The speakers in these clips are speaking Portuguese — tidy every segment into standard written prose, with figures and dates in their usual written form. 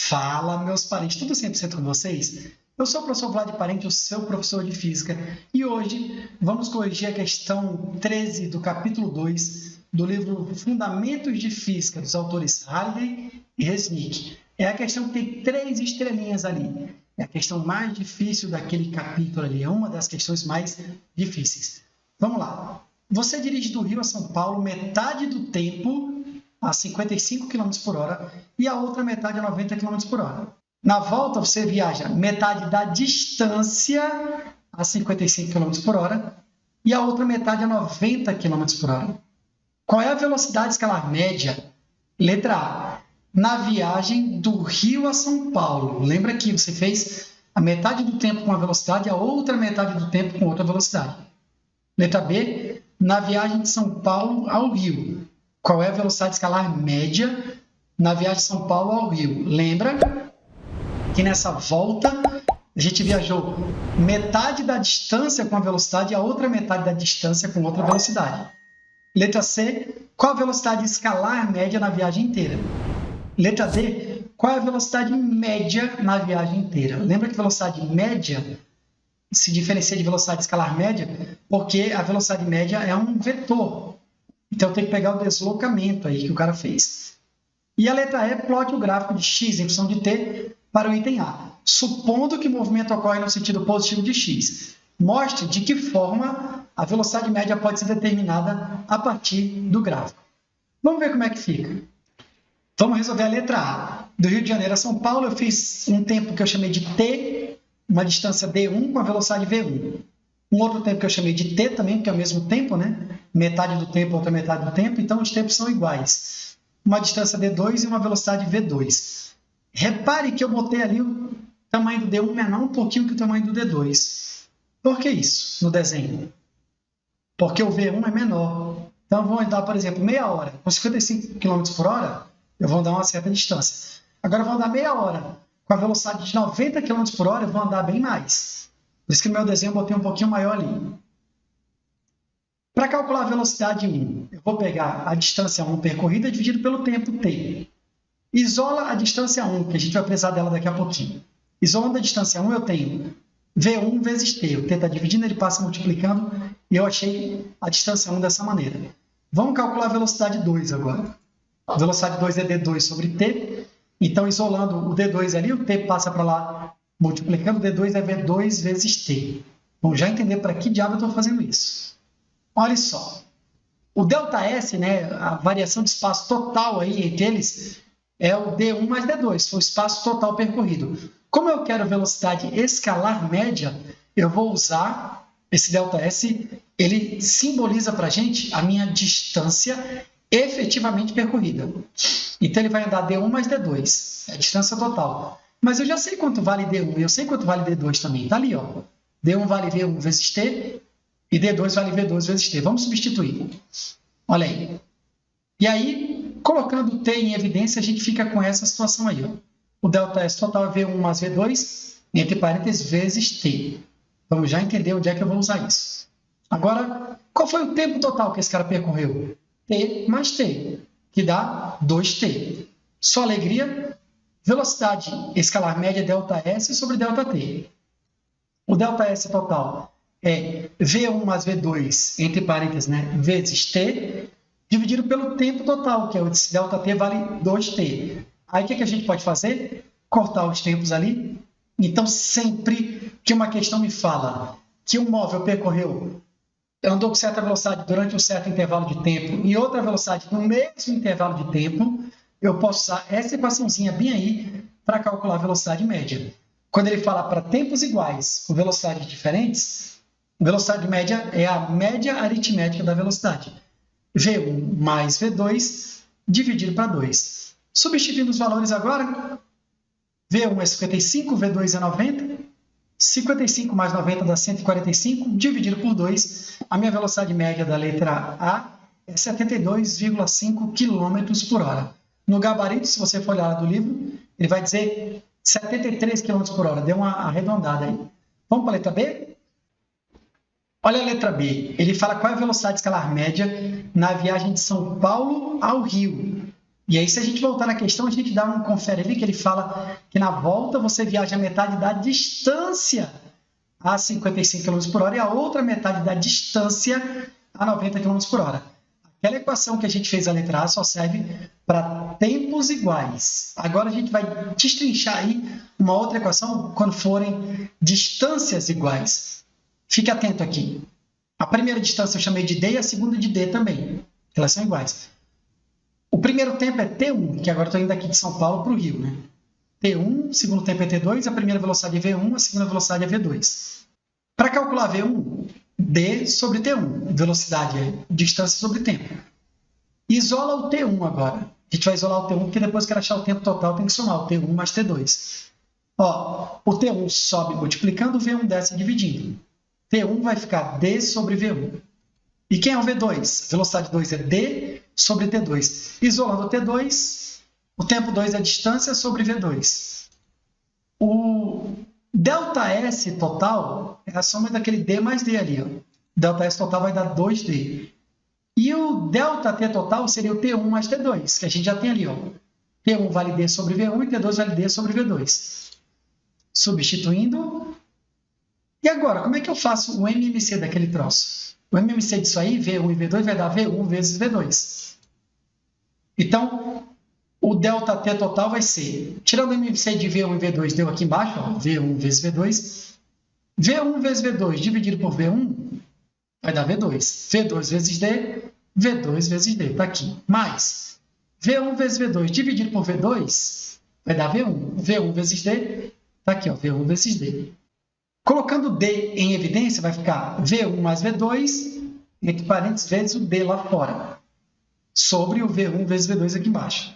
Fala, meus parentes, tudo 100% com vocês? Eu sou o professor Vlad Parente, o seu professor de Física, e hoje vamos corrigir a questão 13 do capítulo 2 do livro Fundamentos de Física, dos autores Halliday e Resnick. É a questão que tem 3 estrelinhas ali. É a questão mais difícil daquele capítulo ali, é uma das questões mais difíceis. Vamos lá. Você dirige do Rio a São Paulo metade do tempo a 55 km por hora e a outra metade a 90 km por hora. Na volta, você viaja metade da distância a 55 km por hora e a outra metade a 90 km por hora. Qual é a velocidade escalar média? Letra A. Na viagem do Rio a São Paulo. Lembra que você fez a metade do tempo com uma velocidade e a outra metade do tempo com outra velocidade. Letra B. Na viagem de São Paulo ao Rio. Qual é a velocidade escalar média na viagem de São Paulo ao Rio? Lembra que nessa volta a gente viajou metade da distância com a velocidade e a outra metade da distância com outra velocidade. Letra C. Qual a velocidade escalar média na viagem inteira? Letra D. Qual é a velocidade média na viagem inteira? Lembra que velocidade média se diferencia de velocidade escalar média porque a velocidade média é um vetor. Então, tem que pegar o deslocamento aí que o cara fez. E a letra E, plote o gráfico de x em função de t para o item A. Supondo que o movimento ocorre no sentido positivo de x, mostre de que forma a velocidade média pode ser determinada a partir do gráfico. Vamos ver como é que fica. Vamos resolver a letra A. Do Rio de Janeiro a São Paulo, eu fiz um tempo que eu chamei de t, uma distância d1 com a velocidade v1. Um outro tempo que eu chamei de t também, porque é o mesmo tempo, né? Metade do tempo, outra metade do tempo, então os tempos são iguais. Uma distância d2 e uma velocidade v2. Repare que eu botei ali o tamanho do d1 menor um pouquinho que o tamanho do d2. Por que isso no desenho? Porque o v1 é menor. Então, vou andar, por exemplo, meia hora. Com 55 km por hora, eu vou andar uma certa distância. Agora, eu vou andar meia hora. Com a velocidade de 90 km por hora, eu vou andar bem mais. Por isso que no meu desenho eu botei um pouquinho maior ali. Para calcular a velocidade 1, eu vou pegar a distância 1 percorrida dividido pelo tempo t. Isola a distância 1, que a gente vai precisar dela daqui a pouquinho. Isolando a distância 1, eu tenho v1 vezes t. O t está dividindo, ele passa multiplicando, e eu achei a distância 1 dessa maneira. Vamos calcular a velocidade 2 agora. A velocidade 2 é d2 sobre t. Então, isolando o d2 ali, o t passa para lá, multiplicando, d2 é v2 vezes t. Vamos já entender para que diabo eu estou fazendo isso. Olha só, o ΔS, né, a variação de espaço total aí entre eles, é o D1 mais D2, o espaço total percorrido. Como eu quero velocidade escalar média, eu vou usar esse ΔS, ele simboliza para a gente a minha distância efetivamente percorrida. Então, ele vai andar D1 mais D2, é a distância total. Mas eu já sei quanto vale D1, eu sei quanto vale D2 também, está ali, ó. D1 vale V1 vezes T, e D2 vale V2 vezes T. Vamos substituir. Olha aí. E aí, colocando o T em evidência, a gente fica com essa situação aí. Ó. O ΔS total é V1 mais V2, entre parênteses, vezes T. Vamos já entender onde é que eu vou usar isso. Agora, qual foi o tempo total que esse cara percorreu? T mais T, que dá 2T. Só alegria, velocidade escalar média ΔS sobre ΔT. O ΔS total é V1 mais V2, entre parênteses, né, vezes T, dividido pelo tempo total, que é o ΔT vale 2T. Aí, o que a gente pode fazer? Cortar os tempos ali. Então, sempre que uma questão me fala que um móvel percorreu, andou com certa velocidade durante um certo intervalo de tempo e outra velocidade no mesmo intervalo de tempo, eu posso usar essa equaçãozinha bem aí para calcular a velocidade média. Quando ele fala para tempos iguais com velocidades diferentes, velocidade média é a média aritmética da velocidade. V1 mais V2 dividido para 2. Substituindo os valores agora, V1 é 55, V2 é 90. 55 mais 90 dá 145, dividido por 2. A minha velocidade média da letra A é 72,5 km por hora. No gabarito, se você for olhar do livro, ele vai dizer 73 km por hora. Deu uma arredondada aí. Vamos para a letra B? Olha a letra B. Ele fala qual é a velocidade escalar média na viagem de São Paulo ao Rio. E aí, se a gente voltar na questão, a gente dá um confere ali, que ele fala que na volta você viaja a metade da distância a 55 km por hora e a outra metade da distância a 90 km por hora. Aquela equação que a gente fez a letra A só serve para tempos iguais. Agora a gente vai destrinchar aí uma outra equação quando forem distâncias iguais. Fique atento aqui. A primeira distância eu chamei de D e a segunda de D também. Elas são iguais. O primeiro tempo é T1, que agora estou indo aqui de São Paulo para o Rio, né? T1, o segundo tempo é T2, a primeira velocidade é V1, a segunda velocidade é V2. Para calcular V1, D sobre T1, velocidade é distância sobre tempo. Isola o T1 agora. A gente vai isolar o T1, porque depois que achar o tempo total, tem que somar o T1 mais T2. Ó, o T1 sobe multiplicando, o V1 desce dividindo. T1 vai ficar D sobre V1. E quem é o V2? Velocidade 2 é D sobre T2. Isolando o T2, o tempo 2 é a distância sobre V2. O ΔS total é a soma daquele D mais D ali. Ó. ΔS total vai dar 2D. E o ΔT total seria o T1 mais T2, que a gente já tem ali. Ó. T1 vale D sobre V1 e T2 vale D sobre V2. Substituindo. E agora, como é que eu faço o MMC daquele troço? O MMC disso aí, V1 e V2, vai dar V1 vezes V2. Então, o ΔT total vai ser, tirando o MMC de V1 e V2, deu aqui embaixo, ó, V1 vezes V2. V1 vezes V2 dividido por V1 vai dar V2. V2 vezes D, V2 vezes D, está aqui. Mais V1 vezes V2 dividido por V2 vai dar V1. V1 vezes D, está aqui, ó, V1 vezes D. Colocando D em evidência, vai ficar V1 mais V2, entre parênteses, vezes o D lá fora, sobre o V1 vezes V2 aqui embaixo.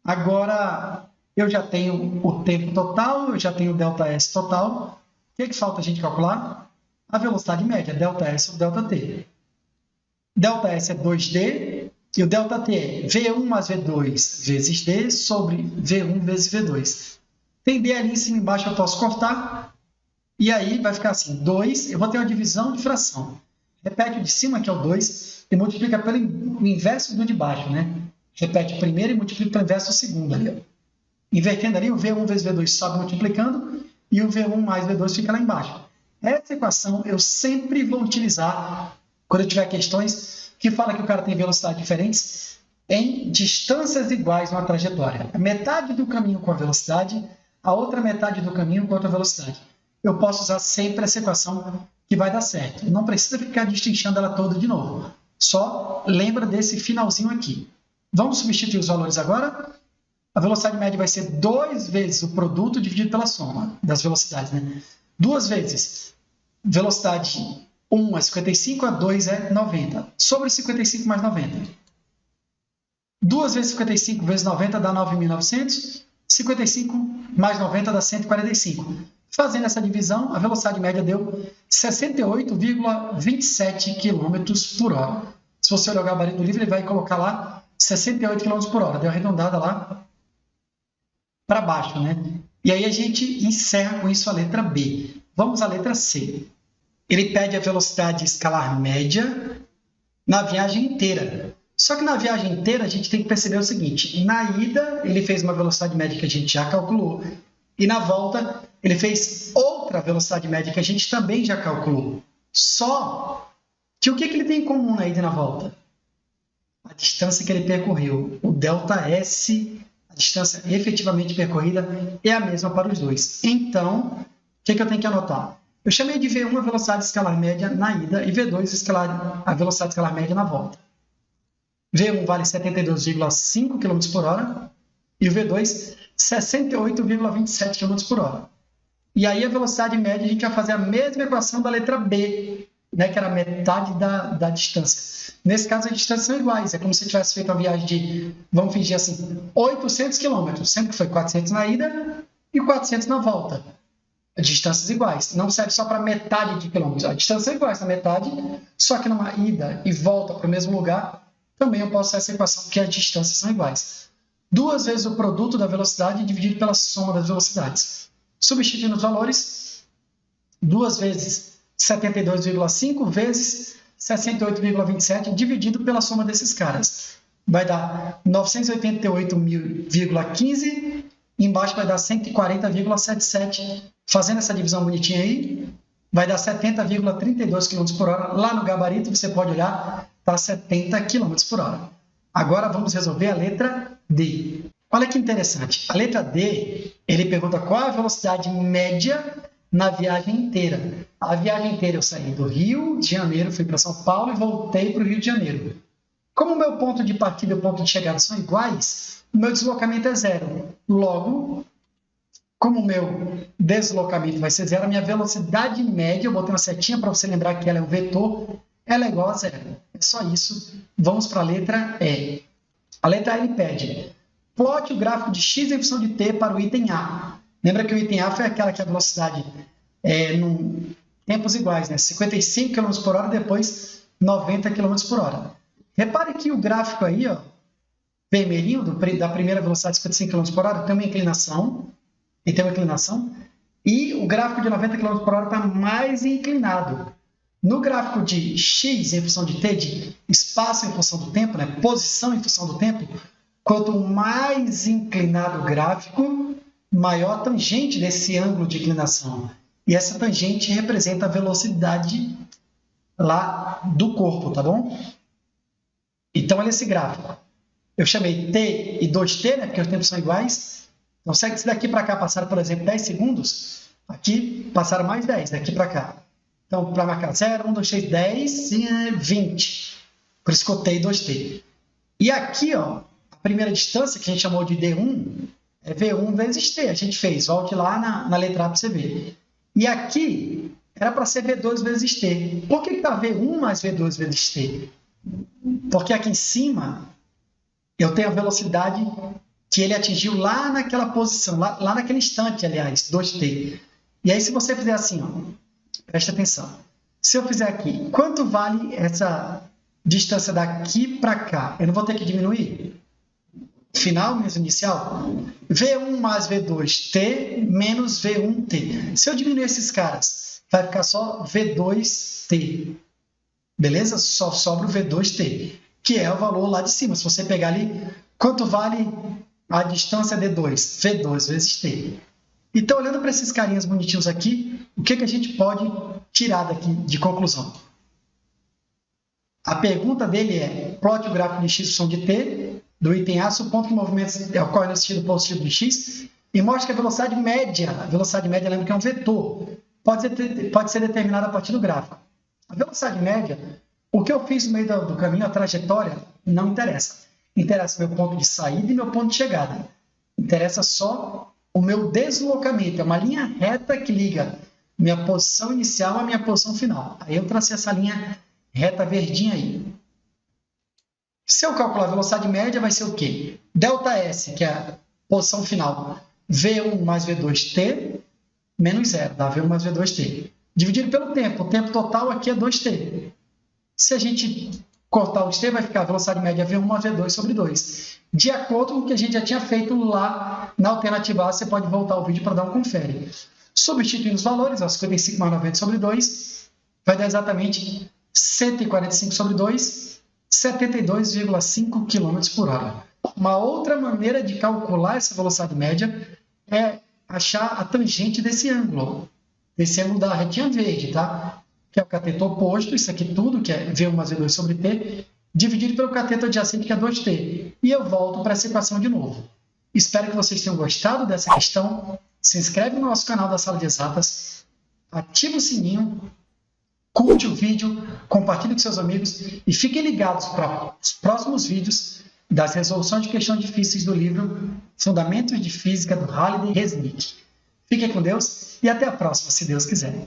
Agora, eu já tenho o tempo total, eu já tenho o ΔS total. O que falta a gente calcular? A velocidade média, ΔS sobre ΔT. ΔS é 2D e o ΔT é V1 mais V2 vezes D sobre V1 vezes V2. Tem D ali em cima e embaixo, eu posso cortar. E aí vai ficar assim, 2, eu vou ter uma divisão de fração. Repete o de cima, que é o 2, e multiplica pelo inverso do de baixo, né? Repete o primeiro e multiplica pelo inverso do segundo. Ali, ó. Invertendo ali, o V1 vezes V2 sobe multiplicando, e o V1 mais V2 fica lá embaixo. Essa equação eu sempre vou utilizar quando eu tiver questões que falam que o cara tem velocidades diferentes em distâncias iguais numa trajetória. A metade do caminho com a velocidade, a outra metade do caminho com outra velocidade. Eu posso usar sempre essa equação que vai dar certo. Não precisa ficar destrinchando ela toda de novo. Só lembra desse finalzinho aqui. Vamos substituir os valores agora? A velocidade média vai ser 2 vezes o produto dividido pela soma das velocidades, né? 2 vezes velocidade 1 é 55, a 2 é 90. Sobre 55 mais 90. 2 vezes 55 vezes 90 dá 9.900. 55 mais 90 dá 145. Fazendo essa divisão, a velocidade média deu 68,27 km por hora. Se você olhar o gabarito do livro, ele vai colocar lá 68 km por hora. Deu arredondada lá para baixo, né? E aí a gente encerra com isso a letra B. Vamos à letra C. Ele pede a velocidade escalar média na viagem inteira. Só que na viagem inteira a gente tem que perceber o seguinte. Na ida, ele fez uma velocidade média que a gente já calculou. E na volta, ele fez outra velocidade média que a gente também já calculou. Só que o que ele tem em comum na ida e na volta? A distância que ele percorreu. O ΔS, a distância efetivamente percorrida, é a mesma para os dois. Então, o que eu tenho que anotar? Eu chamei de V1 a velocidade escalar média na ida e V2 a velocidade escalar média na volta. V1 vale 72,5 km por hora e o V2 68,27 km por hora. E aí a velocidade média a gente vai fazer a mesma equação da letra B, né, que era a metade da distância. Nesse caso, as distâncias são iguais. É como se tivesse feito uma viagem de, vamos fingir assim, 800 km, sendo que foi 400 na ida e 400 na volta. Distâncias iguais. Não serve só para metade de quilômetros. A distância é igual na metade, só que numa ida e volta para o mesmo lugar, também eu posso usar essa equação, porque as distâncias são iguais. 2 vezes o produto da velocidade dividido pela soma das velocidades. Substituindo os valores, 2 vezes 72,5 vezes 68,27 dividido pela soma desses caras. vai dar 988.015, embaixo vai dar 140,77. Fazendo essa divisão bonitinha aí, vai dar 70,32 km por hora. Lá no gabarito, você pode olhar, está 70 km por hora. Agora vamos resolver a letra D. Olha que interessante. A letra D, ele pergunta qual a velocidade média na viagem inteira. A viagem inteira eu saí do Rio de Janeiro, fui para São Paulo e voltei para o Rio de Janeiro. Como o meu ponto de partida e o ponto de chegada são iguais, o meu deslocamento é zero. Logo, como o meu deslocamento vai ser zero, a minha velocidade média, eu botei uma setinha para você lembrar que ela é um vetor, ela é igual a zero. É só isso. Vamos para a letra E. A letra E pede: plote o gráfico de x em função de t para o item A. Lembra que o item A foi aquela que a velocidade em tempos iguais, né? 55 km por hora, depois 90 km por hora. Repare que o gráfico aí, ó, vermelhinho, da primeira velocidade de 55 km por hora, tem uma inclinação, e o gráfico de 90 km por hora está mais inclinado. No gráfico de x em função de t, de espaço em função do tempo, né, posição em função do tempo, quanto mais inclinado o gráfico, maior a tangente desse ângulo de inclinação. E essa tangente representa a velocidade lá do corpo, tá bom? Então, olha esse gráfico. Eu chamei t e 2t, né, porque os tempos são iguais. Então, se daqui para cá passaram, por exemplo, 10 segundos, aqui passaram mais 10, daqui para cá. Então, para marcar 0, 1, 2, 3, 10, 20. Por isso que eu t e 2t. E aqui, ó, a primeira distância, que a gente chamou de D1, é V1 vezes t. A gente fez, volte lá na letra A para você ver. E aqui, era para ser V2 vezes t. Por que está V1 mais V2 vezes t? Porque aqui em cima, eu tenho a velocidade que ele atingiu lá naquela posição, lá naquele instante, aliás, 2t. E aí, se você fizer assim, ó, presta atenção. Se eu fizer aqui, quanto vale essa distância daqui para cá? Eu não vou ter que diminuir? Final, mesmo inicial? V1 mais V2t menos V1t. Se eu diminuir esses caras, vai ficar só V2t. Beleza? Só sobra o V2t, que é o valor lá de cima. Se você pegar ali, quanto vale a distância D2? V2 vezes t. Então, olhando para esses carinhas bonitinhos aqui, o que a gente pode tirar daqui de conclusão? A pergunta dele é: plote o gráfico de x em função de t, do item A, supondo que o movimento ocorre no sentido positivo de x, e mostra que a velocidade média, lembra que é um vetor, pode ser determinada a partir do gráfico. A velocidade média, o que eu fiz no meio do caminho, a trajetória, não interessa. Interessa meu ponto de saída e meu ponto de chegada. Interessa só o meu deslocamento. É uma linha reta que liga minha posição inicial à minha posição final. Aí eu tracei essa linha reta verdinha aí. Se eu calcular a velocidade média, vai ser o quê? Δs, que é a posição final, V1 mais V2t, menos 0, dá V1 mais V2t. Dividido pelo tempo. O tempo total aqui é 2t. Se a gente cortar os t, vai ficar a velocidade média V1 mais V2 sobre 2. De acordo com o que a gente já tinha feito lá na alternativa A, você pode voltar ao vídeo para dar um confere. Substituindo os valores, 55 mais 90 sobre 2, vai dar exatamente 145 sobre 2, 72,5 km por hora. Uma outra maneira de calcular essa velocidade média é achar a tangente desse ângulo da retinha verde, tá? Que é o cateto oposto, isso aqui tudo, que é V1 mais V2 sobre t, dividido pelo cateto adjacente, que é 2t. E eu volto para essa equação de novo. Espero que vocês tenham gostado dessa questão. Se inscreve no nosso canal da Sala de Exatas, ativa o sininho, curte o vídeo, compartilhe com seus amigos e fiquem ligados para os próximos vídeos das resoluções de questões difíceis do livro Fundamentos de Física, do Halliday Resnick. Fiquem com Deus e até a próxima, se Deus quiser.